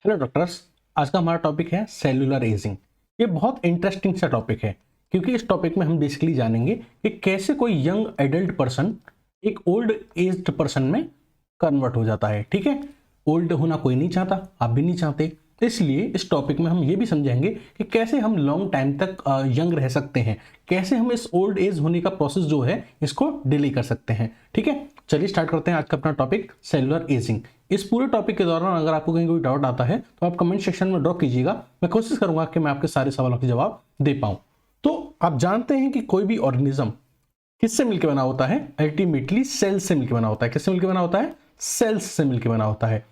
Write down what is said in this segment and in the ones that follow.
Hello doctors. आज का हमारा टॉपिक है सेल्यूलर एजिंग। ये बहुत इंटरेस्टिंग सा टॉपिक है क्योंकि इस टॉपिक में हम बेसिकली जानेंगे कि कैसे कोई यंग एडल्ट पर्सन एक ओल्ड एज्ड पर्सन में कन्वर्ट हो जाता है। ठीक है, ओल्ड होना कोई नहीं चाहता, आप भी नहीं चाहते। इसलिए इस टॉपिक में हम ये भी समझेंगे कि कैसे हम लॉन्ग टाइम तक यंग रह सकते हैं, कैसे हम इस ओल्ड एज होने का प्रोसेस जो है इसको डिले कर सकते हैं। ठीक है, चलिए स्टार्ट करते हैं आज का अपना टॉपिक सेल्यूलर एजिंग। इस पूरे टॉपिक के दौरान अगर आपको कहीं कोई डाउट आता है तो आप कमेंट सेक्शन में ड्रॉप कीजिएगा। मैं कोशिश करूंगा कि मैं आपके सारे सवालों के जवाब दे पाऊं। तो आप जानते हैं कि कोई भी ऑर्गेनिज्म किससे मिलकर बना होता है? अल्टीमेटली सेल्स से मिलकर बना होता है। किससे मिलकर बना होता है? सेल्स से मिलकर बना होता है।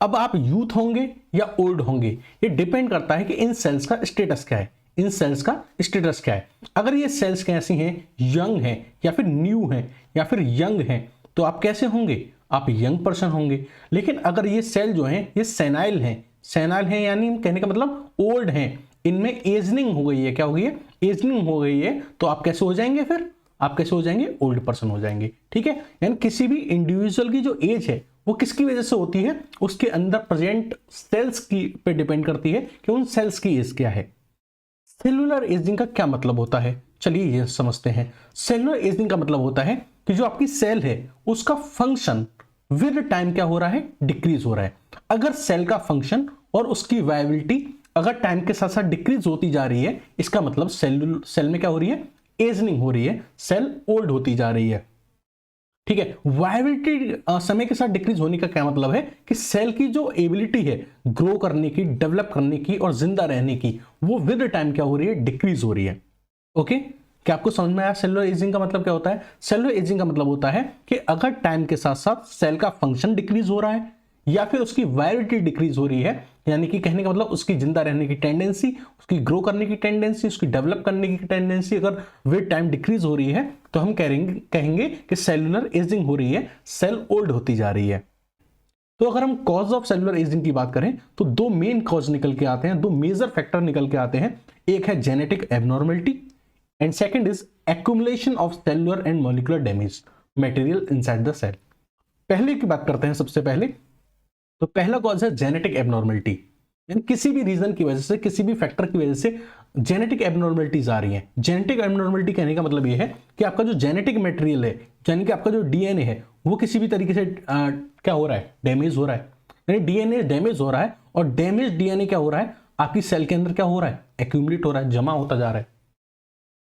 अब आप यूथ होंगे या ओल्ड होंगे, ये डिपेंड करता है कि इन सेल्स का स्टेटस क्या है। इन सेल्स का स्टेटस क्या है? अगर ये सेल्स कैसी हैं, यंग हैं या फिर न्यू हैं या फिर यंग हैं, तो आप कैसे होंगे? आप यंग पर्सन होंगे। लेकिन अगर ये सेल जो हैं ये सेनाइल हैं, सेनाइल हैं यानी कहने का मतलब ओल्ड हैं, इनमें एजनिंग हो गई है। क्या हो गई है? एजनिंग हो गई है। तो आप कैसे हो जाएंगे? फिर आप कैसे हो जाएंगे? ओल्ड पर्सन हो जाएंगे। ठीक है, यानी किसी भी इंडिविजुअल की जो एज है वो किसकी वजह से होती है? उसके अंदर प्रेजेंट सेल्स की पे डिपेंड करती है कि उन सेल्स की एज क्या है। सेलुलर एजिंग का क्या मतलब होता है? चलिए ये समझते हैं। सेलुलर एजिंग का मतलब होता है कि जो आपकी सेल है उसका फंक्शन विद टाइम क्या हो रहा है? डिक्रीज हो रहा है। अगर सेल का फंक्शन और उसकी वायबिलिटी अगर टाइम के साथ साथ डिक्रीज होती जा रही है, इसका मतलब सेल में क्या हो रही है? एजनिंग हो रही है, सेल ओल्ड होती जा रही है। ठीक है, वायबिलिटी समय के साथ डिक्रीज होने का क्या मतलब है कि सेल की जो एबिलिटी है ग्रो करने की, डेवलप करने की और जिंदा रहने की, वो विद टाइम क्या हो रही है? डिक्रीज हो रही है। ओके, क्या आपको समझ में आया सेलुलर एजिंग का मतलब क्या होता है? सेलुलर एजिंग का मतलब होता है कि अगर टाइम के साथ साथ सेल का फंक्शन डिक्रीज हो रहा है या फिर उसकी वायबिलिटी डिक्रीज हो रही है, यानी कि कहने का मतलब उसकी जिंदा रहने की टेंडेंसी, उसकी ग्रो करने की टेंडेंसी, उसकी डेवलप करने की टेंडेंसी अगर विद टाइम डिक्रीज हो रही है, तो हम कहेंगे कि सेलुलर एजिंग हो रही है, सेल ओल्ड होती जा रही है। तो अगर हम कॉज ऑफ सेलुलर एजिंग की बात करें तो दो मेन कॉज निकल के आते हैं, दो मेजर फैक्टर निकल के आते हैं। एक है genetic abnormality and second is accumulation of cellular and molecular damage material inside the cell. पहले की बात करते हैं सबसे पहले। तो पहला कॉज है जेनेटिक एबनॉर्मलिटी, यानी किसी भी रीजन की वजह से, किसी भी फैक्टर की वजह से जेनेटिक एबनॉर्मलिटीज आ रही हैं। जेनेटिक एबनॉर्मलिटी कहने का मतलब यह है कि आपका जो जेनेटिक मटेरियल है, यानी कि आपका जो डीएनए है, वो किसी भी तरीके से क्या हो रहा है? डैमेज हो रहा है। यानी डीएनए डैमेज हो रहा है और डैमेज डीएनए क्या हो रहा है? आपकी सेल के अंदर क्या हो रहा है? एक्यूमुलेट हो रहा है, जमा होता जा रहा है।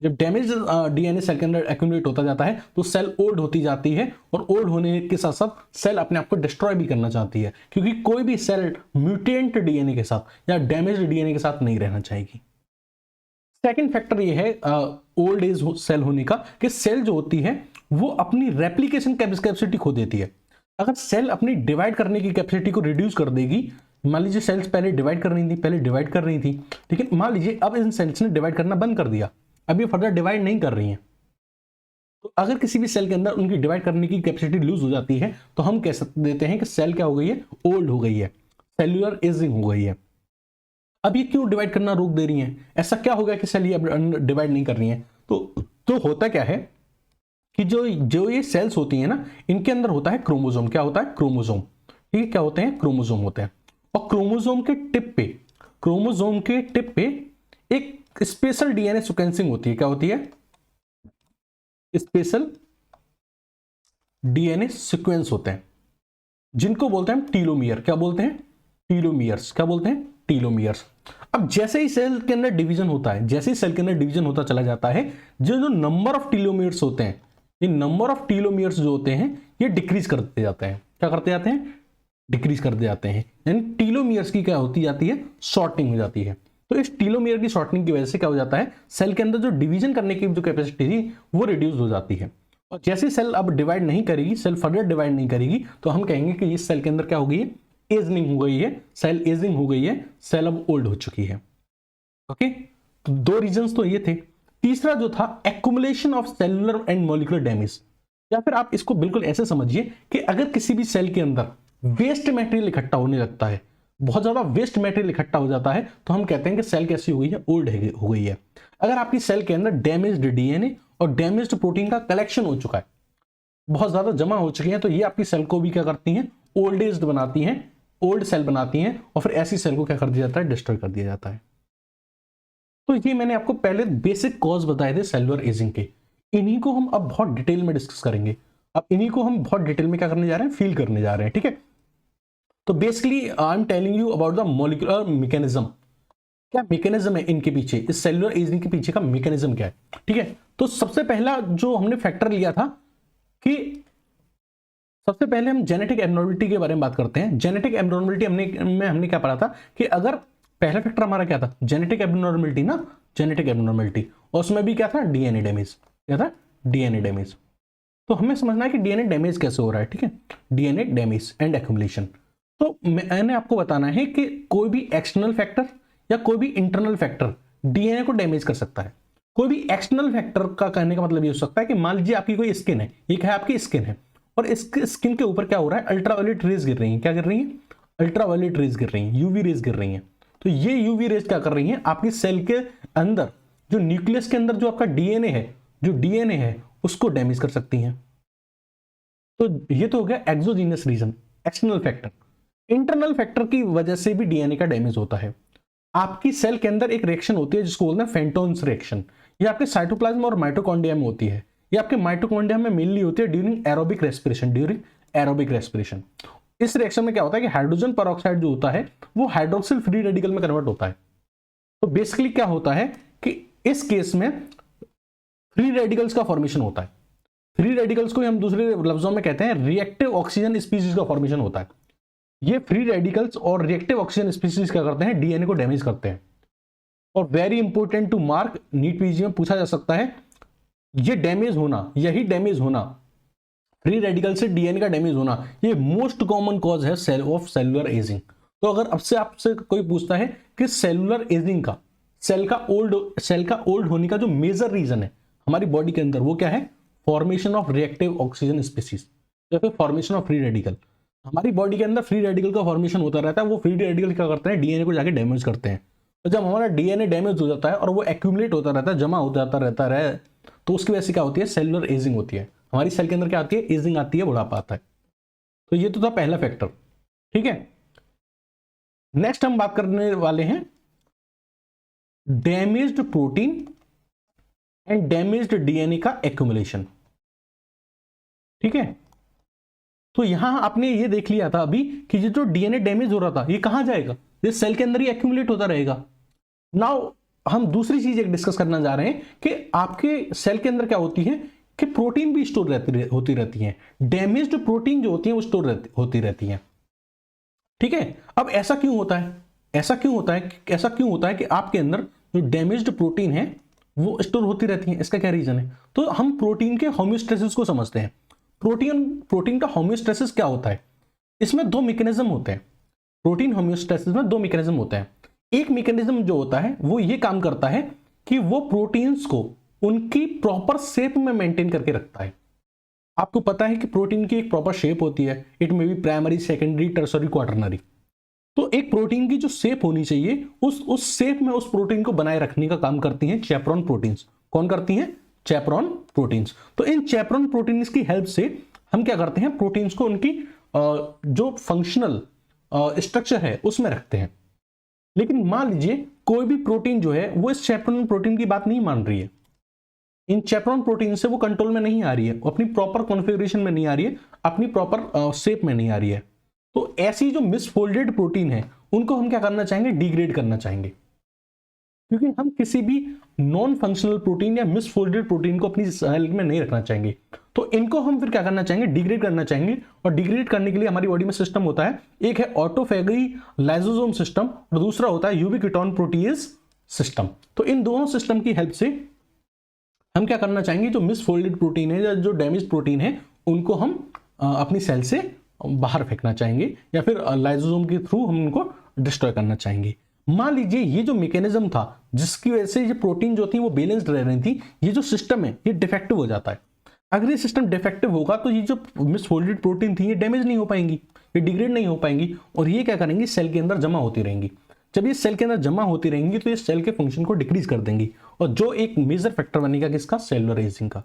जब डैमेज डीएनए सेल के अंदर एक्यूमुलेट होता जाता है तो सेल ओल्ड होती जाती है, और ओल्ड होने के साथ साथ सेल अपने आप को डिस्ट्रॉय भी करना चाहती है, क्योंकि कोई भी सेल म्यूटेंट डीएनए के साथ या डैमेज डीएनए के साथ नहीं रहना चाहेगी। सेकेंड फैक्टर ये है ओल्ड एज सेल होने का, कि सेल जो होती है वो अपनी रेप्लीकेशन कैपेसिटी खो देती है। अगर सेल अपनी डिवाइड करने की कैपेसिटी को रिड्यूस कर देगी, मान लीजिए सेल्स पहले डिवाइड कर रही थी, लेकिन मान लीजिए अब इन सेल्स ने डिवाइड करना बंद कर दिया, अब ये फर्दर डिवाइड नहीं कर रही हैं, तो अगर किसी भी सेल के अंदर उनकी डिवाइड करने की कैपेसिटी लूज हो जाती है, तो हम कह देते हैं कि सेल क्या हो गई है? ओल्ड हो गई है, सेल्यूलर एजिंग हो गई है। अब ये क्यों डिवाइड करना रोक दे रही हैं? ऐसा क्या हो गया कि सेल ये डिवाइड नहीं कर रही हैं? तो होता क्या है कि जो जो ये सेल्स होती हैं ना, इनके अंदर होता है क्रोमोसोम। क्या होता है? क्रोमोसोम। ठीक है, क्या होते हैं? क्रोमोसोम होते हैं। और क्रोमोसोम के टिप पे एक स्पेशल डीएनए सीक्वेंसिंग होती है। क्या होती है? स्पेशल डीएनए सीक्वेंस होते हैं, जिनको बोलते हैं टीलोमियर। क्या बोलते हैं? टीलोमियर्स। क्या बोलते हैं? टीलोमियर्स। अब जैसे ही सेल के अंदर डिवीजन होता है, जैसे ही सेल के अंदर डिवीजन होता चला जाता है, जो जो नंबर ऑफ टीलोमियर्स होते हैं, ये नंबर ऑफ टीलोमियर्स जो होते हैं ये डिक्रीज करते जाते हैं। क्या करते जाते हैं? डिक्रीज करते जाते हैं। यानी टीलोमियर्स की क्या होती जाती है? शॉर्टनिंग हो जाती है। तो इस टीलोमियर की शॉर्टनिंग की वजह से क्या हो जाता है? सेल के अंदर जो डिवीजन करने की जो कैपेसिटी थी वो रिड्यूस हो जाती है। और जैसे सेल अब डिवाइड नहीं करेगी, सेल फर्दर डिवाइड नहीं करेगी, तो हम कहेंगे कि इस सेल के अंदर क्या हो गई है? एजनिंग हो गई है, सेल एजिंग हो गई है, सेल अब ओल्ड हो चुकी है। ओके, तो दो रीजंस तो ये थे। तीसरा जो था accumulation of cellular and molecular damage, या फिर आप इसको बिल्कुल ऐसे समझिए कि अगर किसी भी सेल के अंदर वेस्ट मटेरियल इकट्ठा होने लगता है, बहुत ज्यादा वेस्ट मटेरियल इकट्ठा हो जाता है, तो हम कहते हैं कि सेल कैसी हो गई है? ओल्ड हो गई है। अगर आपकी सेल के अंदर डैमेज्ड डीएनए और डैमेज्ड प्रोटीन का कलेक्शन हो चुका है, बहुत ज्यादा जमा हो चुके हैं, तो ये आपकी सेल को भी क्या करती हैं? ओल्ड एज बनाती हैं, ओल्ड सेल बनाती हैं और फिर ऐसी सेल को क्या कर दिया जाता है, डिस्ट्रॉय कर दिया जाता है। तो ये मैंने आपको पहले बेसिक कॉज बताए थे सेलुलर एजिंग के, इन्हीं को हम अब बहुत डिटेल में डिस्कस करेंगे। अब इन्हीं को हम बहुत डिटेल में क्या करने जा रहे हैं, फील करने जा रहे हैं, ठीक है। तो basically I am telling you about the molecular mechanism, क्या मैकेनिज्म है इनके पीछे, इस सेलुलर एजिंग के पीछे का मैकेनिज्म क्या है, ठीक है। तो सबसे पहला जो हमने फैक्टर लिया था कि सबसे पहले हम जेनेटिक एब्नॉर्मलिटी के बारे में बात करते हैं। जेनेटिक एब्नॉर्मलिटी हमने क्या पढ़ा था कि अगर पहला फैक्टर हमारा क्या था, जेनेटिक एब्नॉर्मलिटी ना, जेनेटिक एब्नॉर्मलिटी, और उसमें भी क्या था, डीएनए डैमेज, क्या था, डीएनए डैमेज। तो हमें समझना है कि डीएनए डैमेज कैसे हो रहा है, ठीक है, डीएनए डैमेज एंड एक्यूमुलेशन। तो मैंने आपको बताना है कि कोई भी एक्सटर्नल फैक्टर या कोई भी इंटरनल फैक्टर डीएनए को डैमेज कर सकता है। कोई भी एक्सटर्नल फैक्टर का कहने का मतलब ये हो सकता है कि मान लीजिए आपकी कोई स्किन है, ये क्या है, आपकी स्किन है, और इस स्किन के ऊपर क्या हो रहा है, अल्ट्रावायलेट रेज गिर रही हैं, क्या गिर रही हैं, अल्ट्रावायलेट रेज गिर रही हैं, यूवी रेज गिर रही हैं। तो ये यूवी रेज क्या कर रही हैं, आपकी सेल के अंदर जो न्यूक्लियस के अंदर जो आपका डीएनए है, जो डीएनए है उसको डैमेज कर सकती हैं। तो ये तो हो गया exogenous reason, external factor. Internal factor की वजह से भी डीएनए का डैमेज होता है। आपकी सेल के अंदर एक रिएक्शन होती है जिसको बोलते हैं फेंटोन्स रिएक्शन। ये आपके साइटोप्लाज्म और माइटोकॉन्ड्रिया में होती है। ये आपके माइटोकॉन्ड्रिया में मेनली होती है during aerobic respiration, during aerobic respiration. इस रिएक्शन में क्या होता है कि हाइड्रोजन पेरोक्साइड जो होता है वो हाइड्रोक्सिल फ्री रेडिकल में कन्वर्ट होता है। तो बेसिकली क्या होता है कि इस केस में फ्री रेडिकल्स का फॉर्मेशन होता है। फ्री रेडिकल्स को हम दूसरे लफ्जों में कहते हैं रिएक्टिव ऑक्सीजन स्पीशीज का फॉर्मेशन होता है। ये फ्री रेडिकल्स और रिएक्टिव ऑक्सीजन स्पीशीज क्या करते हैं, डीएनए को डैमेज करते हैं। और very important to mark, NEET PG में पूछा जा सकता है, ये डैमेज होना, यही डैमेज होना, फ्री रेडिकल से डीएनए का डैमेज होना, ये मोस्ट कॉमन कॉज है सेल ऑफ सेलुलर एजिंग। तो अगर अब से आपसे कोई पूछता है कि सेलुलर एजिंग का, सेल का ओल्ड होने का जो मेजर रीजन है हमारी बॉडी के अंदर, वो क्या है, formation of reactive oxygen species या फिर फॉर्मेशन ऑफ फ्री रेडिकल। हमारी बॉडी के अंदर फ्री रेडिकल का फॉर्मेशन होता रहता है। वो फ्री रेडिकल क्या करते हैं, डीएनए को जाके डैमेज करते हैं। तो जब हमारा डीएनए डैमेज हो जाता है और वो एक्यूमुलेट होता रहता है, जमा हो जाता रहता है, तो उसकी वजह से क्या होती है, सेलुलर एजिंग होती है। हमारी सेल के अंदर क्या आती है, एजिंग आती है, बुढ़ापा आता है। तो ये तो था पहला फैक्टर, ठीक है। नेक्स्ट हम बात करने वाले हैं damaged protein and damaged DNA का एक्यूमुलेशन, ठीक है। तो यहां आपने ये देख लिया था अभी कि ये जो डीएनए डैमेज हो रहा था ये कहां जाएगा, ये सेल के अंदर ही एक्यूमुलेट होता रहेगा। नाउ हम दूसरी चीज एक डिस्कस करना जा रहे हैं कि आपके सेल के अंदर क्या होती है कि प्रोटीन भी स्टोर होती रहती है। डैमेज्ड प्रोटीन जो होती है वो स्टोर होती रहती है, ठीक है। अब ऐसा क्यों होता है, ऐसा क्यों होता है कि आपके अंदर जो डैमेज्ड प्रोटीन है वो स्टोर होती रहती है, इसका क्या रीजन है। तो हम प्रोटीन के होम्योस्टेसिस को समझते हैं। प्रोटीन का होम्योस्टेसिस क्या होता है, इसमें दो मैकेनिज्म होते हैं। प्रोटीन होम्योस्टेसिस में दो मैकेनिज्म होते हैं। एक मैकेनिज्म जो होता है वो ये काम करता है कि वो प्रोटीन्स को उनकी प्रॉपर शेप में मेंटेन करके रखता है। आपको पता है कि प्रोटीन की एक प्रॉपर शेप होती है, it may be primary, secondary, tertiary, quaternary. तो एक प्रोटीन की जो शेप होनी चाहिए उस शेप में उस प्रोटीन को बनाए रखने का काम करती हैं चैपरॉन प्रोटीन्स। कौन करती हैं, चैपरॉन प्रोटीन्स। तो इन चैपरॉन प्रोटीन्स की हेल्प से हम क्या करते हैं, प्रोटीन्स को उनकी जो फंक्शनल स्ट्रक्चर है उसमें रखते हैं। लेकिन मान लीजिए कोई भी प्रोटीन जो है वो इस चैपरॉन प्रोटीन की बात नहीं मान रही है, इन चैपरॉन प्रोटीन से वो कंट्रोल में नहीं आ रही है, अपनी प्रॉपर कॉन्फ़िगरेशन में नहीं आ रही है, अपनी प्रॉपर शेप में नहीं आ रही है। तो ऐसी जो मिसफोल्डेड प्रोटीन है उनको हम क्या करना चाहेंगे, डिग्रेड करना चाहेंगे। क्योंकि हम किसी भी नॉन फंक्शनल प्रोटीन या मिसफोल्डेड प्रोटीन को अपनी सेल में नहीं रखना चाहेंगे। तो इनको हम फिर क्या करना चाहेंगे, डिग्रेड करना चाहेंगे। और डिग्रेड करने के लिए हमारी बॉडी में सिस्टम होता है, एक है ऑटोफेगी लाइसोसोम सिस्टम और दूसरा होता है यूबिक्विटोन प्रोटीएज सिस्टम। तो इन दोनों सिस्टम की हेल्प से हम क्या करना चाहेंगे, जो मिसफोल्डेड प्रोटीन है या जो डैमेज प्रोटीन है उनको हम अपनी सेल से बाहर फेंकना चाहेंगे या फिर लाइसोसोम के थ्रू हम उनको डिस्ट्रॉय करना चाहेंगे। मान लीजिए ये जो मैकेनिज्म था जिसकी वजह से ये प्रोटीन जो थी वो बैलेंस्ड रह रही थी, ये जो सिस्टम है ये डिफेक्टिव हो जाता है। अगर ये सिस्टम डिफेक्टिव होगा तो ये जो मिसफोल्डेड प्रोटीन थी ये डैमेज नहीं हो पाएंगी, ये डिग्रेड नहीं हो पाएंगी और ये क्या करेंगी, सेल के अंदर जमा होती रहेंगी। जब ये सेल के अंदर जमा होती रहेंगी तो ये सेल के फंक्शन को डिक्रीज कर देंगी और जो एक मेजर फैक्टर बनेगा किसका, सेलुलर एजिंग का।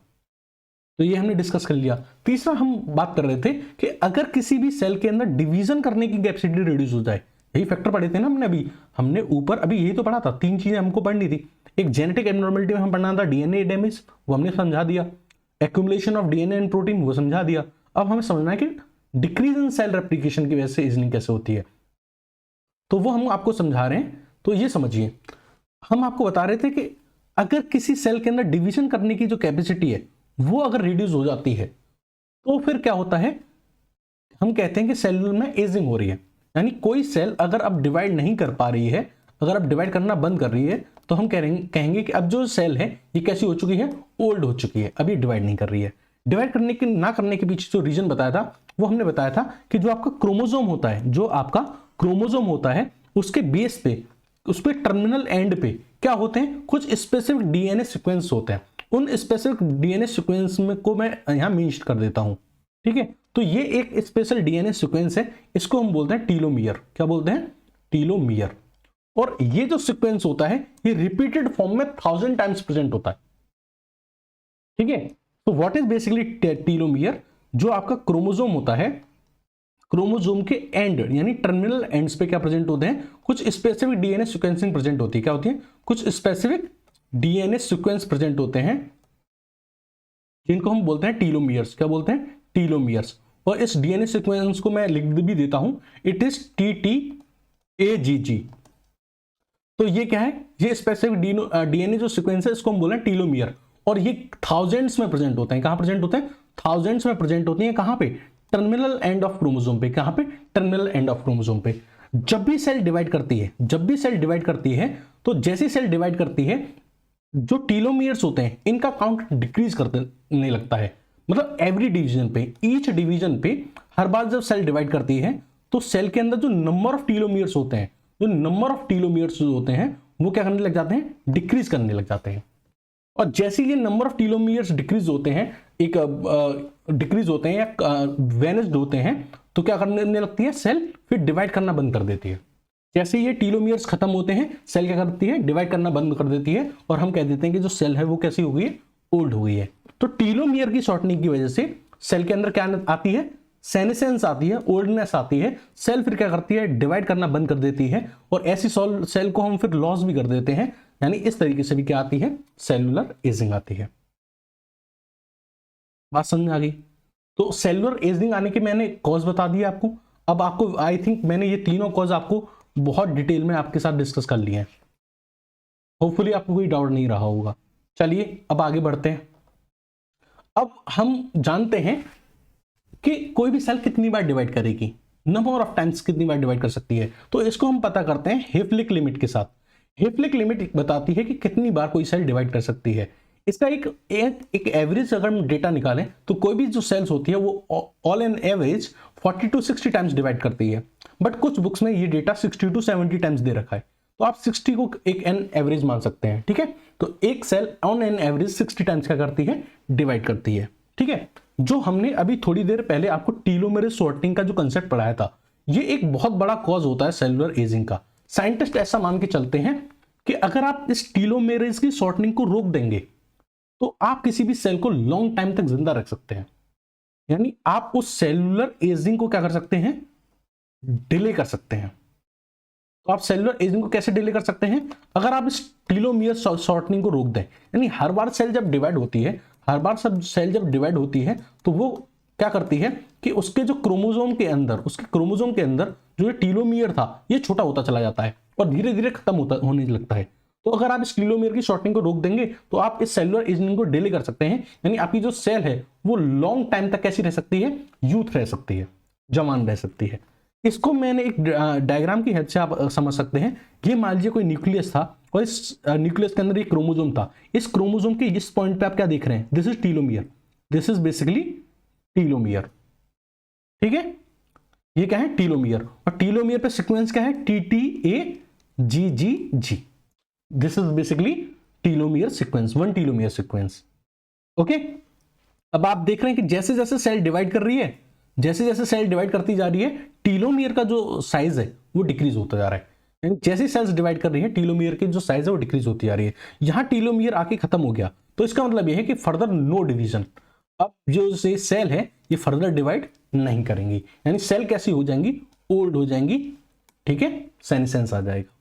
तो ये हमने डिस्कस कर लिया। तीसरा हम बात कर रहे थे कि अगर किसी भी सेल के अंदर डिवीजन करने की कैपेसिटी रिड्यूस हो जाए, यही फैक्टर पढ़े थे ना हमने ऊपर अभी यही तो पढ़ा था, 3 चीजें हमको पढ़नी थी। एक जेनेटिक एब्नॉर्मलिटी में हम पढ़ना था डीएनए डैमेज, वो हमने समझा दिया। Accumulation of DNA and protein, वो समझा दिया। अब हमें समझना है कि डिक्रीज इन सेल रेप्लिकेशन की वजह से एजिंग कैसे होती है, तो वो हम आपको समझा रहे हैं। तो ये समझिए, हम आपको बता रहे थे कि अगर किसी सेल के अंदर डिवीजन करने की जो कैपेसिटी है वो अगर रिड्यूस हो जाती है तो फिर क्या होता है, हम कहते हैं कि सेलुलर में एजिंग हो रही है। यानी कोई सेल अगर अब डिवाइड नहीं कर पा रही है, अगर अब डिवाइड करना बंद कर रही है, तो हम कहेंगे कि अब जो सेल है ये कैसी हो चुकी है, ओल्ड हो चुकी है, अभी डिवाइड नहीं कर रही है। डिवाइड करने के ना करने के पीछे जो रीजन बताया था वो हमने बताया था कि जो आपका क्रोमोसोम होता है, जो आपका क्रोमोसोम होता है उसके बेस पे, उस पे टर्मिनल एंड पे क्या होते हैं, कुछ स्पेसिफिक डीएनए सीक्वेंस होते हैं। उन स्पेसिफिक डीएनए सीक्वेंस में को मैं यहां मेंशन कर देता हूं, ठीक है। तो ये एक स्पेशल डीएनए सीक्वेंस है, इसको हम बोलते हैं टीलोमियर। क्या बोलते हैं, टीलोमियर। और ये जो सीक्वेंस होता है ये रिपीटेड फॉर्म में 1000 टाइम्स प्रेजेंट होता है, ठीक है। तो व्हाट इज बेसिकली टीलोमियर, जो आपका क्रोमोसोम होता है, क्रोमोसोम के एंड यानी टर्मिनल एंड्स पे क्या प्रेजेंट होते हैं, कुछ स्पेसिफिक डीएनए सीक्वेंसिंग प्रेजेंट होती है। क्या होती है, कुछ स्पेसिफिक डीएनए सीक्वेंस प्रेजेंट होते हैं जिनको हम बोलते हैं टीलोमियर्स। क्या बोलते हैं, टीलोमियर्स। और इस डीएनए सीक्वेंस को मैं लिख भी देता हूं, इट इज TTAGG। तो ये क्या है, ये स्पेसिफिक डीएनए जो सीक्वेंस है इसको हम बोल रहे हैं टीलोमियर। और ये थाउजेंड्स में प्रेजेंट होते हैं। कहां प्रेजेंट होते हैं, थाउजेंड्स में प्रेजेंट होती है। कहां पे, टर्मिनल एंड ऑफ क्रोमोसोम पे। कहां पे, टर्मिनल एंड ऑफ क्रोमोसोम पे। जब भी सेल डिवाइड करती है, जब भी सेल डिवाइड करती है, तो जैसी सेल डिवाइड करती है, जो टीलोमियर्स होते हैं इनका काउंट डिक्रीज करने लगता है। मतलब एवरी डिवीजन पे, ईच डिवीजन पे, हर बार जब सेल डिवाइड करती है तो सेल के अंदर जो नंबर ऑफ टीलोमियर्स होते हैं, जो नंबर ऑफ टीलोमियर्स होते हैं वो क्या करने लग जाते हैं, डिक्रीज करने लग जाते हैं। और जैसे ये नंबर ऑफ टीलोमियर्स डिक्रीज होते हैं, एक डिक्रीज होते हैं या वेनिस्ड होते हैं, तो क्या करने लगती है, सेल फिर डिवाइड करना बंद कर देती है। जैसे ये टीलोमियर्स खत्म होते हैं, सेल क्या करती है, डिवाइड करना बंद कर देती है। और हम कह देते हैं कि जो सेल है वो कैसी हो गई है, ओल्ड हो गई है। तो टीलोमियर की शॉर्टनिंग की वजह से सेल के अंदर क्या आती है, सेनेसेंस आती है, ओल्डनेस आती है। सेल फिर क्या करती है, डिवाइड करना बंद कर देती है। और ऐसी सेल को हम फिर लॉस भी कर देते हैं। यानी इस तरीके से भी क्या आती है, सेलुलर एजिंग आती है। बात समझ आ गई। तो सेलुलर एजिंग आने के मैंने कॉज बता दिया आपको। अब आपको आई थिंक मैंने ये तीनों कॉज आपको बहुत डिटेल में आपके साथ डिस्कस कर लिए हैं। होपफुली आपको कोई डाउट नहीं रहा होगा। चलिए अब आगे बढ़ते हैं। अब हम जानते हैं कि कोई भी सेल कितनी बार डिवाइड करेगी, नंबर ऑफ टाइम्स कितनी बार डिवाइड कर सकती है। तो इसको हम पता करते हैं हेफलिक लिमिट के साथ। हेफलिक लिमिट बताती है कि कितनी बार कोई सेल डिवाइड कर सकती है। इसका एक एवरेज अगर हम डेटा निकालें तो कोई भी जो सेल्स होती है वो all an average 40 to 60 times divide करती है। बट कुछ बुक्स में ये डेटा 60 to 70 टाइम्स दे रखा है, तो आप 60 को एक एन एवरेज मान सकते हैं, ठीक है। तो एक cell on an average 60 times क्या करती है, डिवाइड करती है, ठीक है। जो हमने अभी थोड़ी देर पहले आपको टीलोमेरेज शॉर्टनिंग का जो कंसेप्ट पढ़ाया था, ये एक बहुत बड़ा कॉज होता है सेलुलर एजिंग का। साइंटिस्ट ऐसा मान के चलते हैं कि अगर आप इस टीलोमेरेज की शॉर्टनिंग को रोक देंगे तो आप किसी भी सेल को लॉन्ग टाइम तक जिंदा रख सकते हैं। यानी आप उस सेलुलर एजिंग को क्या कर सकते हैं, डिले कर सकते हैं। तो आप सेलुलर एजिंग को कैसे डिले कर सकते हैं, अगर आप इस टीलोमियर शॉर्टनिंग को रोक दें। यानी हर बार सेल जब डिवाइड होती है, हर बार सब सेल जब डिवाइड होती है तो वो क्या करती है कि उसके जो क्रोमोसोम के अंदर, उसके क्रोमोसोम के अंदर जो ये टीलोमियर था ये छोटा होता चला जाता है और धीरे धीरे खत्म होने लगता है। तो अगर आप इस टीलोमियर की शॉर्टनिंग को रोक देंगे तो आप इस सेलुलर एजिंग को डिले कर सकते हैं। यानी आपकी जो सेल है वो लॉन्ग टाइम तक कैसी रह सकती है, यूथ रह सकती है, जवान रह सकती है। इसको मैंने एक डायग्राम की हेल्प से आप समझ सकते हैं। ये मान लीजिए कोई न्यूक्लियस था और इस न्यूक्लियस के अंदर एक क्रोमोसोम था। इस क्रोमोसोम के इस पॉइंट पे आप क्या देख रहे हैं, this is telomere, this is basically telomere, ठीक है। ये क्या है, टीलोमियर। और टीलोमियर पे सीक्वेंस क्या है, TTAGGG। This is basically telomere sequence, one telomere sequence, okay. अब आप देख रहे हैं कि जैसे जैसे सेल डिवाइड कर रही है, जैसे जैसे सेल डिवाइड करती जा रही है, टीलोमियर का जो साइज है वो डिक्रीज होता जा रहा है। यानी जैसे सेल्स डिवाइड कर रही है, टीलोमियर की जो साइज है वो डिक्रीज होती जा रही है। यहां टीलोमियर आके खत्म हो गया तो इसका मतलब यह है कि फर्दर नो डिवीजन, अब जो से सेल है ये फर्दर डिवाइड नहीं करेंगी, यानी सेल कैसी हो जाएंगी, ओल्ड हो जाएंगी, ठीक है, सेनेसेंस आ जाएगा।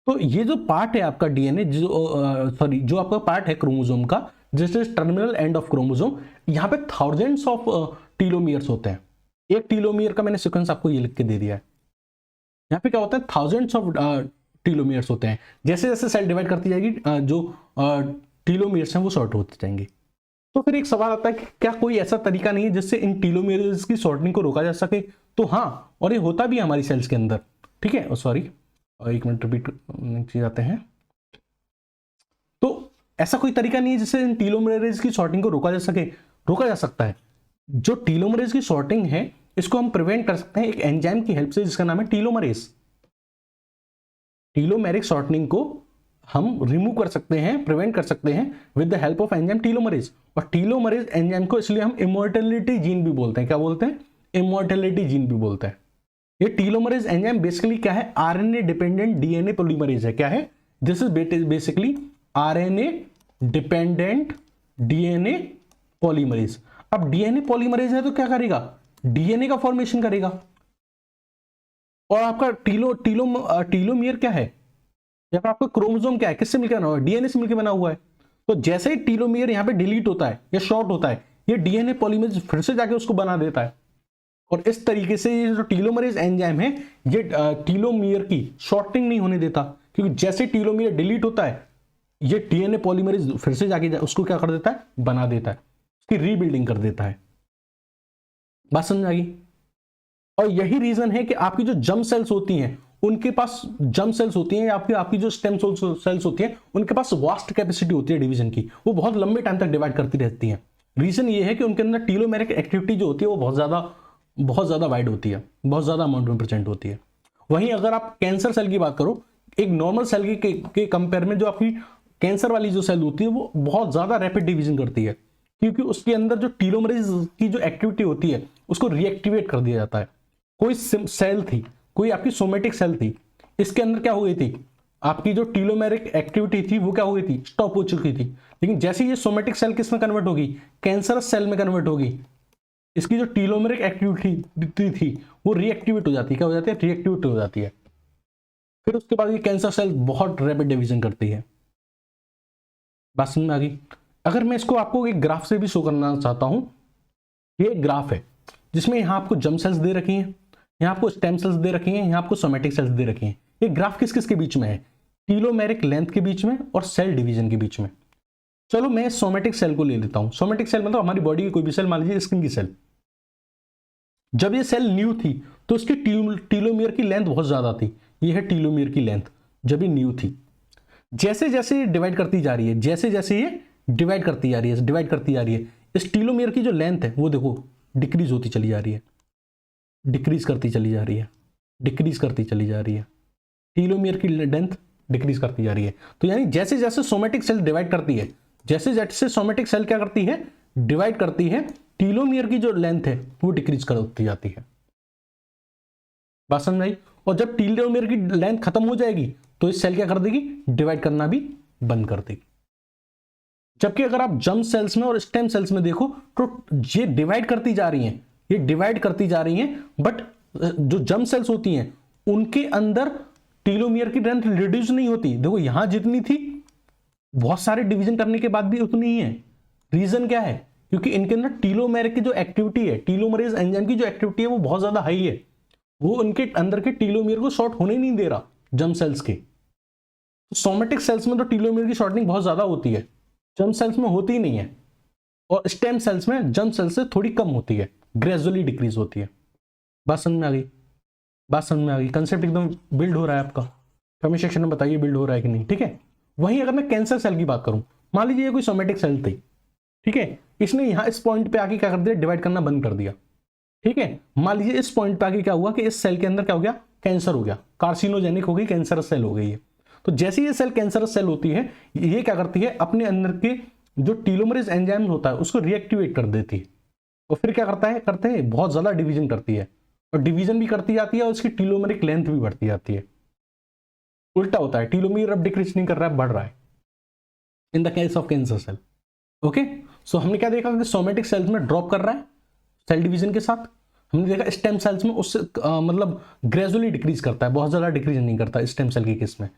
तो ये जो पार्ट है आपका डीएनए, जो आपका पार्ट है क्रोमोसोम का, this is terminal end of chromosome. यहाँ पे थाउजेंड्स ऑफ टीलोमियर्स होते हैं। एक टीलोमियर का मैंने सीक्वेंस आपको ये लिख के दे दिया है। यहाँ पे क्या होता है, थाउजेंड्स ऑफ टीलोमियर्स होते हैं। जैसे जैसे सेल डिवाइड करती जाएगी जो टीलोमियर्स हैं वो शॉर्ट होते जाएंगे। तो फिर एक सवाल आता है कि क्या कोई ऐसा तरीका नहीं है जिससे इन टीलोमियर्स की शॉर्टनिंग को रोका जा सके? तो हाँ, और ये होता भी है हमारी सेल्स के अंदर, ठीक है। सॉरी, एक मिनट रिपीट जाते हैं। तो ऐसा कोई तरीका नहीं है जिससे इन टीलोमरेज की शॉर्टिंग को रोका जा सके? रोका जा सकता है। जो टीलोमरेज की शॉर्टिंग है इसको हम प्रिवेंट कर सकते हैं एक एंजाइम की हेल्प से जिसका नाम है टीलोमरेज। टीलोमेरिक शॉर्टनिंग को हम रिमूव कर सकते हैं, प्रिवेंट कर सकते हैं with the help of enzyme telomerase. और टीलोमरेज एंजाइम को इसलिए हम इमॉर्टेलिटी जीन भी बोलते हैं। क्या बोलते हैं? इमॉर्टेलिटी जीन भी बोलते हैं। ये टीलोमरेज एंजाइम बेसिकली क्या है? आरएनए डिपेंडेंट डीएनए पॉलीमरेज है। क्या है? This is basically RNA dependent DNA polymerase. अब डीएनए पॉलीमरेज है तो क्या करेगा? डीएनए का फॉर्मेशन करेगा। और आपका टीलोमियर क्या है? या आपका क्रोमोसोम क्या है? किससे मिलकर बना हुआ है? डीएनए से मिलकर बना हुआ है। तो जैसे ही टीलोमियर यहां पे डिलीट होता है या शॉर्ट होता है, ये डीएनए पॉलीमरेज फिर से जाके उसको बना देता है। और इस तरीके से ये जो टीलोमरेज एंजाइम है ये टीलोमियर की शॉर्टिंग नहीं होने देता, क्योंकि जैसे टीलोमियर डिलीट होता है ये डीएनए पॉलीमरेज फिर से जाके उसको क्या कर देता है? बना देता है, उसकी रीबिल्डिंग कर देता है। बात समझ आ गई? और यही रीजन है कि आपकी जो जर्म सेल्स होती हैं उनके पास जर्म सेल्स होती हैं, आपकी जो स्टेम सेल्स होती हैं उनके पास वास्ट कैपेसिटी होती है डिवीजन की, वो बहुत लंबे टाइम तक डिवाइड करती रहती हैं। रीजन ये है कि उनके अंदर टीलोमेरिक एक्टिविटी जो होती है वो बहुत ज्यादा वाइड होती है, बहुत ज्यादा अमाउंट में प्रेजेंट होती है। वहीं अगर आप कैंसर सेल की बात करो, एक नॉर्मल सेल के कंपेयर में जो आपकी कैंसर वाली जो सेल होती है वो बहुत ज्यादा रैपिड डिवीजन करती है, क्योंकि उसके अंदर जो टीलोमरेज की जो एक्टिविटी होती है उसको रिएक्टिवेट कर दिया जाता है। कोई सेल थी, कोई आपकी सोमेटिक सेल थी, इसके अंदर क्या हो गई थी? आपकी जो टीलोमेरिक एक्टिविटी थी वो क्या हो गई थी? स्टॉप हो चुकी थी। लेकिन जैसे ये सोमेटिक सेल किस में कन्वर्ट होगी? कैंसरस सेल में कन्वर्ट होगी। इसकी जो टीलोमेरिक एक्टिविटी थी वो रिएक्टिवेट हो जाती है। क्या हो जाती है? रिएक्टिवेट हो जाती है। फिर उसके बाद ये कैंसर सेल बहुत रैपिड डिवीजन करती है। बात समझ में आ गई? अगर मैं इसको आपको एक ग्राफ से भी शो करना चाहता हूं, ये एक ग्राफ है जिसमें यहां आपको जर्म सेल्स दे रखी हैं, यहां आपको स्टेम सेल्स दे रखी हैं, यहां आपको सोमेटिक सेल्स दे रखी हैं। ये ग्राफ किस किस के बीच में है? टीलोमेरिक लेंथ के बीच में और सेल डिवीजन के बीच में। चलो मैं सोमेटिक सेल को ले लेता हूं। सोमेटिक सेल मतलब हमारी बॉडी की कोई भी सेल, मान लीजिए स्किन की सेल। जब ये सेल न्यू थी तो इसकी टीलोमियर की लेंथ बहुत ज्यादा थी। ये है टीलोमियर की लेंथ जब ये न्यू थी। जैसे जैसे ये डिवाइड करती जा रही है, जैसे जैसे ये डिवाइड करती जा रही है, इस टीलोमियर की जो लेंथ है वो देखो डिक्रीज होती चली जा रही है, डिक्रीज करती चली जा रही है, डिक्रीज करती चली जा रही है। टीलोमियर की लेंथ डिक्रीज करती जा रही है। तो यानी जैसे जैसे सोमेटिक सेल डिवाइड करती है, जैसे जैसे सोमेटिक सेल क्या करती है? डिवाइड करती है, टीलोमियर की जो लेंथ है वो डिक्रीज करती जाती है। बात समझ आई? और जब टीलोमियर की लेंथ खत्म हो जाएगी तो इस सेल क्या कर देगी? डिवाइड करना भी बंद कर देगी। जबकि अगर आप जर्म सेल्स में और स्टेम सेल्स में देखो तो ये डिवाइड करती जा रही हैं, ये डिवाइड करती जा रही हैं, बट जो जर्म सेल्स होती हैं उनके अंदर टीलोमियर की लेंथ रिड्यूस नहीं होती। देखो यहां जितनी थी बहुत सारे डिवीजन करने के बाद भी उतनी ही है। रीजन क्या है? क्योंकि इनके अंदर टीलोमेरिक की जो एक्टिविटी है, टीलोमरेज एंजाइम की जो एक्टिविटी है वो बहुत ज्यादा हाई है। वो उनके अंदर के टीलोमियर को शॉर्ट होने नहीं दे रहा जर्म सेल्स के। सोमेटिक सेल्स में तो टीलोमियर की शॉर्टनिंग बहुत ज्यादा होती है, जर्म सेल्स में होती ही नहीं है। और स्टेम सेल्स में जर्म सेल्स से थोड़ी कम होती है, ग्रेजुअली डिक्रीज होती है। बात समझ में आ गई? बात समझ में आ गई? कंसेप्ट एकदम बिल्ड हो रहा है आपका? कमेंट सेक्शन में बताइए बिल्ड हो रहा है कि नहीं, ठीक है। वहीं अगर मैं कैंसर सेल की बात करूं, मान लीजिए ये कोई सोमेटिक सेल थी, ठीक है, इसने यहां इस पॉइंट पे आके क्या कर दिया? डिवाइड करना बंद कर दिया, ठीक है। मान लीजिए इस पॉइंट पे आके क्या हुआ कि इस सेल के अंदर क्या हो गया? कैंसर हो गया, कार्सिनोजेनिक हो गई, कैंसरस सेल हो गई है। तो जैसे ये सेल कैंसरस सेल होती है, ये क्या करती है? अपने अंदर के जो टीलोमरेज एंजाइम होता है उसको रिएक्टिवेट कर देती है। और फिर क्या करते हैं बहुत ज्यादा डिवीजन करती है, और डिवीजन भी करती जाती है और उसकी टीलोमेरिक लेंथ भी बढ़ती जाती है। उल्टा होता है, टीलोमियर अब डिक्रीज नहीं कर रहा है, बढ़ रहा है in the case of cancer cell. Okay, so हमने क्या देखा कि सोमेटिक सेल्स में ड्रॉप कर रहा है सेल डिवीजन के साथ। हमने देखा स्टेम सेल्स में उससे मतलब ग्रेजुअली डिक्रीज करता है, बहुत ज़्यादा डिक्रीज नहीं करता स्टेम सेल के केस में।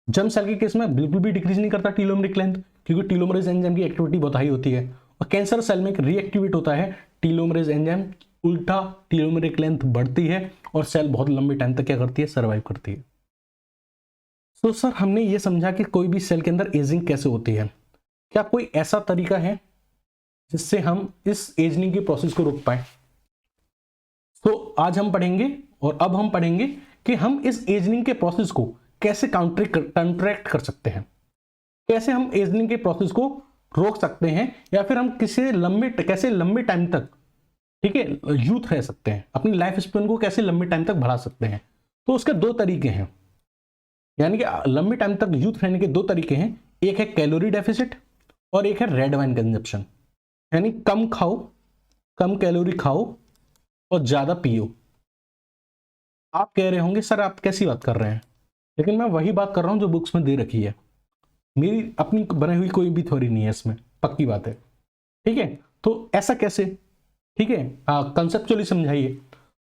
जर्म सेल के केस में बिल्कुल भी डिक्रीज नहीं करता टेलोमेरिक लेंथ, क्योंकि टेलोमरेज एंजाइम की एक्टिविटी बहुत हाई होती है। और कैंसर सेल में रीएक्टिवेट होता है टेलोमरेज एंजाइम, उल्टा टेलोमेरिक लेंथ बढ़ती है और सेल बहुत लंबे टाइम तक क्या करती है, सर्वाइव करती है। तो सर हमने ये समझा कि कोई भी सेल के अंदर एजिंग कैसे होती है। क्या कोई ऐसा तरीका है जिससे हम इस एजिंग की प्रोसेस को रोक पाए? तो आज हम पढ़ेंगे, और अब हम पढ़ेंगे कि हम इस एजिंग के प्रोसेस को कैसे काउंटरैक्ट कर सकते हैं, कैसे हम एजिंग के प्रोसेस को रोक सकते हैं, या फिर हम कैसे लंबे टाइम तक, ठीक है, यूथ रह सकते हैं, अपनी लाइफ स्पेन को कैसे लंबे टाइम तक बढ़ा सकते हैं। तो उसके दो तरीके हैं, यानी कि लंबे टाइम तक यूथ रहने के दो तरीके हैं। एक है कैलोरी डेफिसिट और एक है रेड वाइन कंजप्शन, यानी कम खाओ, कम कैलोरी खाओ और ज्यादा पियो। आप कह रहे होंगे सर आप कैसी बात कर रहे हैं, लेकिन मैं वही बात कर रहा हूं जो बुक्स में दे रखी है, मेरी अपनी बनाई हुई कोई भी थ्योरी नहीं है इसमें, पक्की बात है, ठीक है। तो ऐसा कैसे, ठीक है, कंसेप्चुअली समझाइए।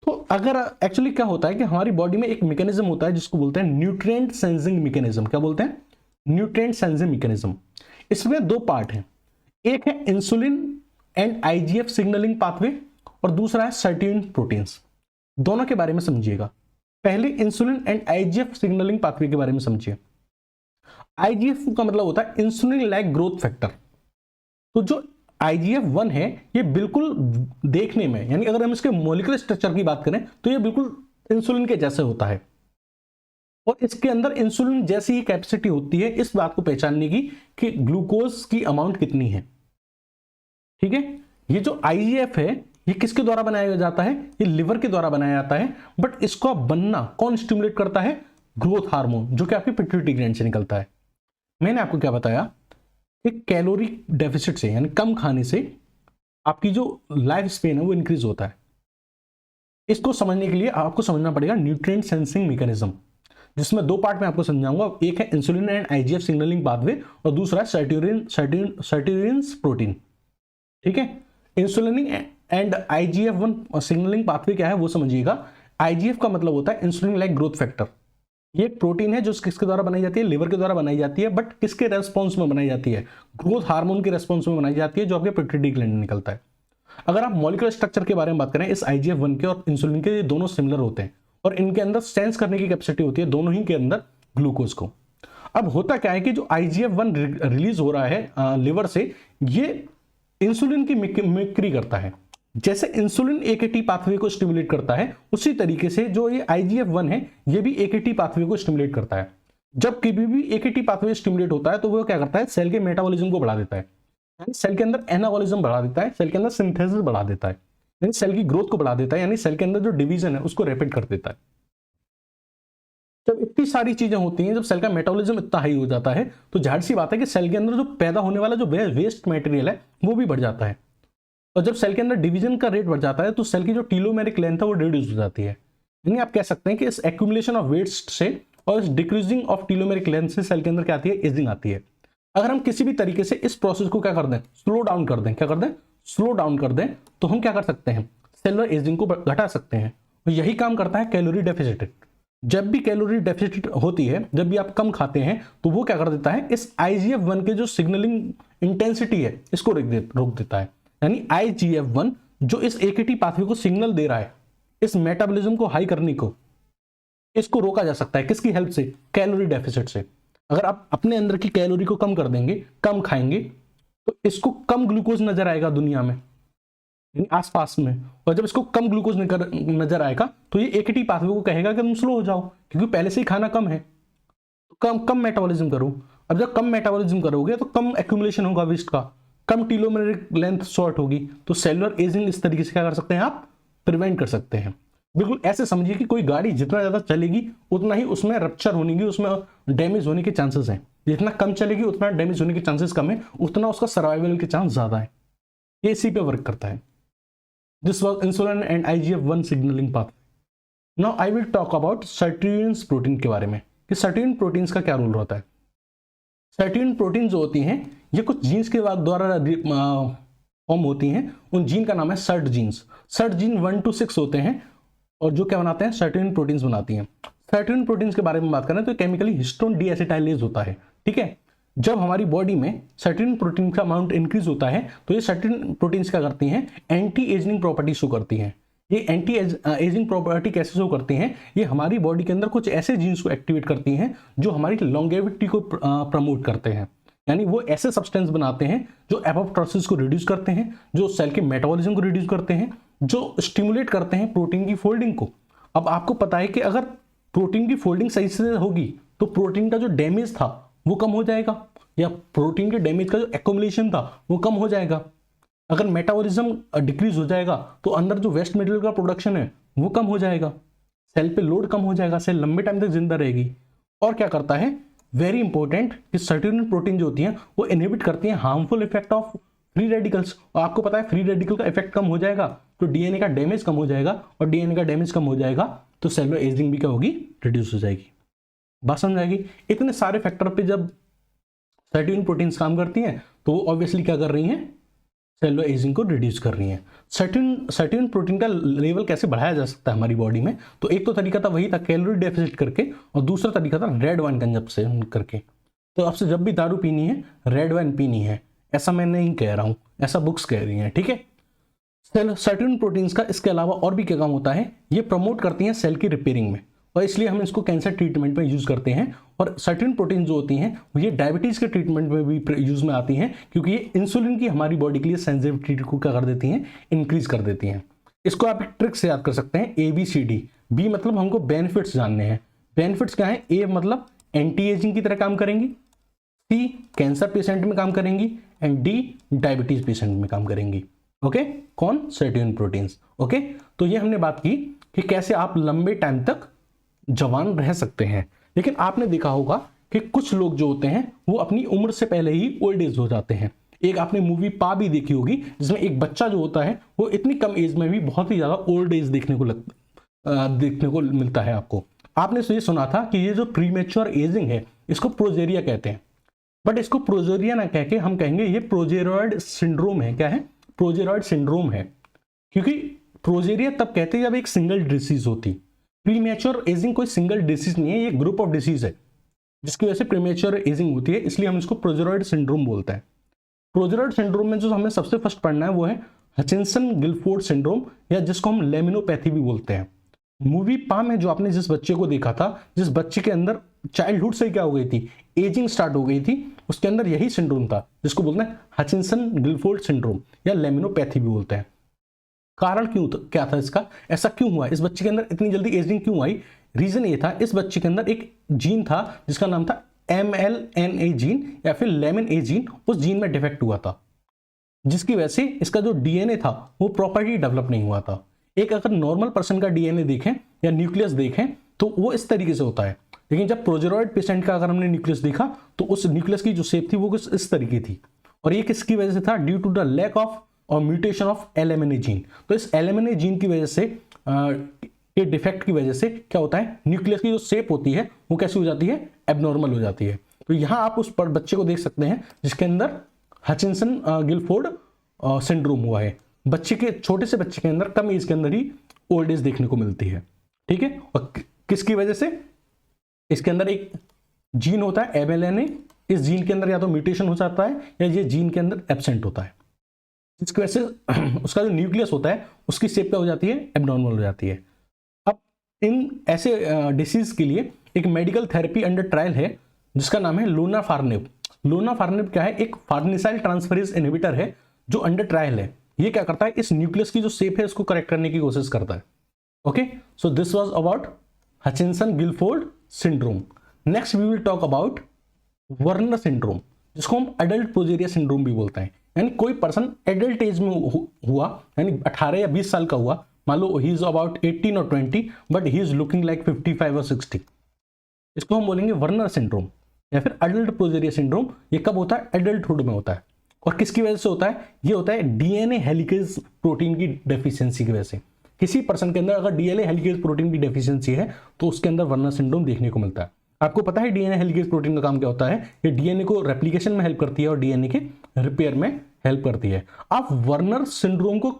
तो अगर एक्चुअली क्या होता है कि हमारी बॉडी में एक मैकेनिज्म होता है जिसको बोलते हैं न्यूट्रिएंट सेंसिंग मैकेनिज्म। क्या बोलते हैं? Nutrient sensing mechanism. इसमें दो पार्ट हैं, एक है insulin and IGF signalling pathway और दूसरा है सर्टेन प्रोटीन्स। दोनों के बारे में समझिएगा। पहले insulin and IGF signalling pathway के बारे में समझिए। आईजीएफ का मतलब होता है इंसुलिन लाइक ग्रोथ फैक्टर। तो जो IGF-1 है ये बिल्कुल देखने में, यानी अगर हम इसके मॉलिक्यूलर स्ट्रक्चर की बात करें तो ये बिल्कुल इंसुलिन के जैसे होता है, और इसके अंदर इंसुलिन जैसी ही कैपेसिटी होती है इस बात को पहचानने की कि ग्लूकोज की अमाउंट कितनी है, ठीक है। ये जो IGF है ये किसके द्वारा बनाया जाता है? ये लिवर के द्वारा बनाया जाता है, बट इसको बनना कौन स्टिमुलेट करता है? ग्रोथ हार्मोन, जो कि आपकी पिट्यूटरी ग्लैंड से निकलता है। मैंने आपको क्या बताया, एक कैलोरी डेफिसिट से, यानी कम खाने से आपकी जो लाइफ स्पेन है वो इंक्रीज होता है। इसको समझने के लिए आपको समझना पड़ेगा न्यूट्रिएंट सेंसिंग मैकेनिज्म, जिसमें दो पार्ट में आपको समझाऊंगा। एक है insulin and IGF signalling pathway और दूसरा है सर्टेरिन्स प्रोटीन, ठीक है। Insulin and IGF-1 signalling pathway क्या है वो समझिएगा। IGF का मतलब होता है इंसुलिन लाइक ग्रोथ फैक्टर। ये एक प्रोटीन है जो किसके द्वारा बनाई जाती है? लिवर के द्वारा बनाई जाती है, बट किसके रेस्पॉन्स में बनाई जाती है? ग्रोथ हार्मोन के रेस्पॉन्स में बनाई जाती है, जो आपके पिट्यूटरी ग्लैंड में निकलता है। अगर आप मॉलिक्यूलर स्ट्रक्चर के बारे में बात करें, इस IGF-1 के और इंसुलिन के, ये दोनों सिमिलर होते हैं और इनके अंदर सेंस करने की कैपेसिटी होती है दोनों ही के अंदर ग्लूकोज को। अब होता क्या है कि जो IGF-1 रिलीज हो रहा है लिवर से, ये इंसुलिन की मिमिक्री करता है। जैसे इंसुलिन AKT पाथवे को स्टिमुलेट करता है, उसी तरीके से जो ये IGF-1 है ये भी AKT पाथवे को स्टिमुलेट करता है। जब कभी भी AKT पाथवे स्टिमुलेट होता है तो वो क्या करता है? सेल के मेटाबॉलिज्म को बढ़ा देता है, यानी सेल के अंदर एनाबॉलिज्म बढ़ा देता है, सेल के अंदर सिंथेसिस बढ़ा देता है, यानी सेल की ग्रोथ को बढ़ा देता है, यानी सेल के अंदर जो डिवीजन है उसको रैपिड कर देता है। जब इतनी सारी चीजें होती हैं, जब सेल का मेटाबॉलिज्म इतना हाई हो जाता है, तो जाहिर सी बात है कि सेल के अंदर जो पैदा होने वाला जो वेस्ट मटेरियल है वो भी बढ़ जाता है। और जब सेल के अंदर डिवीजन का रेट बढ़ जाता है तो सेल की जो टेलोमेरिक लेंथ है वो रिड्यूस हो जाती है। यानी आप कह सकते हैं कि इस एक्यूमुलेशन ऑफ वेस्ट से और इस डिक्रीजिंग ऑफ टेलोमेरिक लेंथ से सेल के अंदर क्या आती है? एजिंग आती है। अगर हम किसी भी तरीके से इस प्रोसेस को क्या कर दें? स्लो डाउन कर दें। क्या कर दें? स्लो डाउन कर दें, तो हम क्या कर सकते हैं? सेलुलर एजिंग को घटा सकते हैं। और यही काम करता है कैलोरी डेफिसिट। जब भी कैलोरी डेफिसिट होती है, जब भी आप कम खाते हैं, तो वो क्या कर देता है? इस IGF-1 के जो सिग्नलिंग इंटेंसिटी है इसको रोक देता है। यानी IGF-1 जो इस AKT पाथवे को सिग्नल दे रहा है, इस मेटाबॉलिज्म को हाई करने को, इसको रोका जा सकता है। किसकी हेल्प से? कैलोरी डेफिसिट से। अगर आप अपने अंदर की कैलोरी को कम कर देंगे, कम खाएंगे, तो इसको कम ग्लूकोज नजर आएगा दुनिया में, यानी आसपास में। और जब इसको कम ग्लूकोज नजर आएगा तो ये AKT पाथवे को कहेगा कि तुम स्लो हो जाओ, क्योंकि पहले से ही खाना कम है, तो कम मेटाबॉलिज्म करो। अब जब कम मेटाबॉलिज्म करोगे तो कम एक्यूमुलेशन होगा वेस्ट का, कम टेलोमेरिक लेंथ शॉर्ट होगी, तो सेलुलर एजिंग इस तरीके से क्या कर सकते हैं? आप प्रिवेंट कर सकते हैं। बिल्कुल ऐसे समझिए कि कोई गाड़ी जितना ज्यादा चलेगी उतना ही उसमें रप्चर होने की, उसमें डैमेज होने के चांसेस हैं। जितना कम चलेगी उतना डैमेज होने के चांसेस कम है, उतना उसका सर्वाइवल के चांस ज्यादा है। ये इसी पे वर्क करता है। This was insulin and IGF-1 signalling pathway. Now I will talk about sirtuins protein के बारे में, कि सर्टेन प्रोटीन्स का क्या रोल होता है। सर्टेन प्रोटीन जो होती हैं ये कुछ जीन्स के द्वारा फॉर्म होती हैं, उन जीन का नाम है SIRT genes. SIRT gene 1 to 6 होते हैं और जो क्या बनाते हैं, सर्टेन प्रोटीन्स बनाती हैं। सर्टेन प्रोटीन्स के बारे में बात करें तो केमिकली हिस्टोन डीएसिटाइलेज होता है, ठीक है। जब हमारी बॉडी में सर्टेन प्रोटीन का अमाउंट इंक्रीज होता है तो ये सर्टेन प्रोटीन्स क्या करती हैं, एंटी एजिंग प्रॉपर्टी शो करती हैं। ये एंटी एजिंग प्रॉपर्टी कैसे शो करती हैं, ये हमारी बॉडी के अंदर कुछ ऐसे जीन्स को एक्टिवेट करती हैं जो हमारी लॉन्गेविटी को प्रमोट करते हैं। यानी वो ऐसे सब्सटेंस बनाते हैं जो एपोप्टोसिस को रिड्यूस करते हैं, जो सेल के मेटाबॉलिज्म को रिड्यूस करते हैं, जो स्टिमुलेट करते हैं प्रोटीन की फोल्डिंग को। अब आपको पता है कि अगर प्रोटीन की फोल्डिंग सही से होगी तो प्रोटीन का जो डैमेज था वो कम हो जाएगा, या प्रोटीन के डैमेज का जो एक्युमुलेशन था वो कम हो जाएगा। अगर मेटाबॉलिज्म डिक्रीज हो जाएगा तो अंदर जो वेस्ट मटेरियल का प्रोडक्शन है वो कम हो जाएगा, सेल पे लोड कम हो जाएगा, सेल लंबे टाइम तक जिंदा रहेगी। और क्या करता है, वेरी इंपॉर्टेंट, कि सर्टेन प्रोटीन जो होती हैं वो इनहिबिट करती हैं harmful effect of free radicals. और आपको पता है फ्री रेडिकल का इफेक्ट कम हो जाएगा तो डीएनए का डैमेज कम हो जाएगा, और डीएनए का डैमेज कम हो जाएगा तो सेलुलर एजिंग भी क्या होगी, रिड्यूस हो जाएगी। बात समझ आएगी। इतने सारे फैक्टर पे जब सर्टेन प्रोटीन्स काम करती हैं तो वो ऑब्वियसली क्या कर रही हैं, सेलुलर एजिंग को रिड्यूस कर रही हैं। सर्टेन प्रोटीन का लेवल कैसे बढ़ाया जा सकता है हमारी बॉडी में, तो एक तो तरीका था वही था कैलोरी डेफिसिट करके, और दूसरा तरीका था रेड वाइन कंजप्शन करके। तो आपसे जब भी दारू पीनी है रेड वाइन पीनी है, ऐसा मैं नहीं कह रहा हूं, ऐसा बुक्स कह रही हैं, ठीक है। सर्टेन प्रोटीन्स का इसके अलावा और भी क्या काम होता है, ये प्रमोट करती हैं सेल की रिपेयरिंग में, और इसलिए हम इसको कैंसर ट्रीटमेंट में यूज करते हैं। और सर्टेन प्रोटीन जो होती हैं ये डायबिटीज के ट्रीटमेंट में भी यूज में आती हैं, क्योंकि ये इंसुलिन की हमारी बॉडी के लिए सेंसिटिविटी को क्या कर देती हैं, इंक्रीज कर देती हैं। इसको आप एक ट्रिक से याद कर सकते हैं, ABCD। बी मतलब हमको बेनिफिट्स जानने हैं। बेनिफिट्स क्या है, ए मतलब एंटी एजिंग की तरह काम करेंगी, सी कैंसर पेशेंट में काम करेंगी, एंड डी डायबिटीज पेशेंट में काम करेंगी। ओके, कौन, सर्टेन प्रोटीन्स। ओके, तो ये हमने बात की कि कैसे आप लंबे टाइम तक जवान रह सकते हैं। लेकिन आपने देखा होगा कि कुछ लोग जो होते हैं वो अपनी उम्र से पहले ही ओल्ड एज हो जाते हैं। एक आपने मूवी पा भी देखी होगी जिसमें एक बच्चा जो होता है वो इतनी कम एज में भी बहुत ही ज्यादा ओल्ड एज देखने को मिलता है आपको। आपने ये सुना था कि ये जो प्रीमेच्योर एजिंग है इसको प्रोजेरिया कहते हैं, बट इसको प्रोजेरिया ना कह के हम कहेंगे ये प्रोजेरॉइड सिंड्रोम है। क्या है, प्रोजेरॉइड सिंड्रोम है, क्योंकि प्रोजेरिया तब कहते हैं जब एक सिंगल डिसीज होती। प्रीमेच्योर एजिंग कोई सिंगल डिसीज नहीं है, ये ग्रुप ऑफ डिसीज है जिसकी वजह से प्रीमेच्योर एजिंग होती है, इसलिए हम इसको प्रोजेरॉइड सिंड्रोम बोलते हैं। प्रोजेरॉइड सिंड्रोम में जो हमें सबसे फर्स्ट पढ़ना है वो है हचिंसन गिलफोर्ड सिंड्रोम, या जिसको हम लेमिनोपैथी भी बोलते हैं। मूवी पा में जो आपने जिस बच्चे को देखा था, जिस बच्चे के अंदर चाइल्डहुड से क्या हो गई थी, एजिंग स्टार्ट हो गई थी, उसके अंदर यही सिंड्रोम था जिसको बोलते हैं हचिंसन गिलफोर्ड सिंड्रोम या लेमिनोपैथी भी बोलते हैं। कारण क्या था इसका, ऐसा क्यों हुआ, इस बच्चे के अंदर इतनी जल्दी एजिंग क्यों आई? रीजन ये था, इस बच्चे के अंदर एक जीन था जिसका नाम था MLNA जीन या फिर लेमिन ए जीन। उस जीन में डिफेक्ट हुआ था जिसकी वजह से इसका जो डीएनए था वो प्रॉपर्ली डेवलप नहीं हुआ था। एक अगर नॉर्मल पर्सन का डीएनए देखें या न्यूक्लियस देखें तो वो इस तरीके से होता है, लेकिन जब प्रोजेरॉइड पेशेंट का अगर हमने न्यूक्लियस देखा तो उस न्यूक्लियस की जो शेप थी वो कुछ इस तरीके थी, और ये किसकी वजह से था, due to the lack of और म्यूटेशन ऑफ LMNA जीन। तो इस LMNA जीन की वजह से के डिफेक्ट की वजह से क्या होता है, न्यूक्लियस की जो शेप होती है वो कैसी हो जाती है, एबनॉर्मल हो जाती है। तो यहां आप उस बच्चे को देख सकते हैं जिसके अंदर हचिंसन गिलफोर्ड सिंड्रोम हुआ है। बच्चे के, छोटे से बच्चे के अंदर कम एज के अंदर ही ओल्ड एज देखने को मिलती है, ठीक है। और किसकी वजह से, इसके अंदर एक जीन होता है MLNA, इस जीन के अंदर या तो म्यूटेशन हो जाता है या ये जीन के अंदर एब्सेंट होता है, जिसकी वजह से उसका जो न्यूक्लियस होता है उसकी शेप क्या हो जाती है, एबनॉर्मल हो जाती है। अब इन ऐसे डिसीज के लिए एक मेडिकल थेरेपी अंडर ट्रायल है जिसका नाम है लोनाफार्निब। लोनाफार्निब क्या है, एक फार्निसाइल ट्रांसफरेज इनहिबिटर है जो अंडर ट्रायल है। ये क्या करता है, इस न्यूक्लियस की जो शेप है उसको करेक्ट करने की कोशिश करता है। Okay, so this was about Hutchinson Gilford syndrome. Next we will talk about Werner syndrome, जिसको हम एडल्ट प्रोजेरिया सिंड्रोम भी बोलते हैं। यानी कोई पर्सन एडल्ट एज में हुआ, यानी 18 या 20 साल का हुआ, मान लो ही इज अबाउट 18 और 20, but he is looking like 55 और 60, इसको हम बोलेंगे वर्नर सिंड्रोम या फिर एडल्ट प्रोजेरिया सिंड्रोम। ये कब होता है, एडल्टहुड में होता है। और किसकी वजह से होता है, ये होता है डीएनए हेलिकेज प्रोटीन की डेफिशिएंसी की वजह से। किसी पर्सन के अंदर अगर डीएनए हेलिकेज प्रोटीन की डेफिशिएंसी है तो उसके अंदर वर्नर सिंड्रोम देखने को मिलता है। आपको पता है डीएनए हेलिकेज प्रोटीन का काम क्या होता है? ये डीएनए को रेप्लिकेशन में हेल्प करती है और डीएनए के रिपेयर में हेल्प करती है। आप वर्नर सिंड्रोम को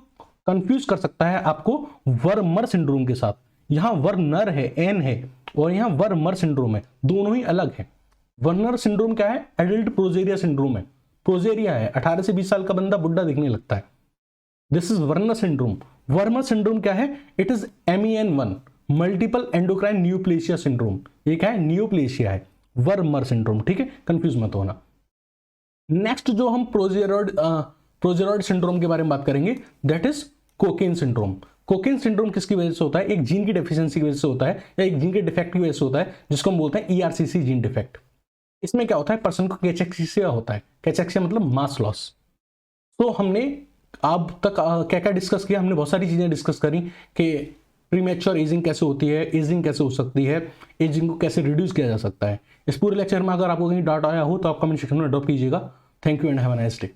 कंफ्यूज कर सकता है आपको वर्मर सिंड्रोम के साथ। यहां वर्नर है, एन है, और यहां वर्मर सिंड्रोम है, दोनों ही अलग है। वर्नर सिंड्रोम क्या है? एडल्ट प्रोजेरिया सिंड्रोम है। प्रोजेरिया है, 18 से 20 साल का बंदा बुढ़ा दिखने लगता है। This is Werner syndrome. Werner syndrome क्या है? It is MEN1 multiple endocrine neoplasia syndrome. ये क्या है? न्यूप्लेशिया है, वर्मर सिंड्रोम। ठीक है, कंफ्यूज मत होना। नेक्स्ट जो हम प्रोजेरॉइड सिंड्रोम के बारे में बात करेंगे, that is cocaine syndrome. Cocaine syndrome किसकी वजह से होता है? एक जीन की डेफिशिएंसी की वजह से होता है, या एक जीन के डिफेक्ट की वजह से होता है, जिसको हम बोलते हैं ERCC जीन डिफेक्ट। इसमें क्या होता है? पर्सन को कैचेक्सिया होता है। कैचेक्सिया मतलब मास लॉस। तो हमने अब तक क्या क्या डिस्कस किया? हमने बहुत सारी चीजें डिस्कस करी कि प्रीमेच्योर एजिंग कैसे होती है, एजिंग कैसे हो सकती है, एजिंग को कैसे रिड्यूस किया जा सकता है। इस पूरे लेक्चर में अगर आपको कहीं डाउट आया हो तो आप कमेंट सेक्शन में ड्रॉप कीजिएगा। Thank you and have a nice day.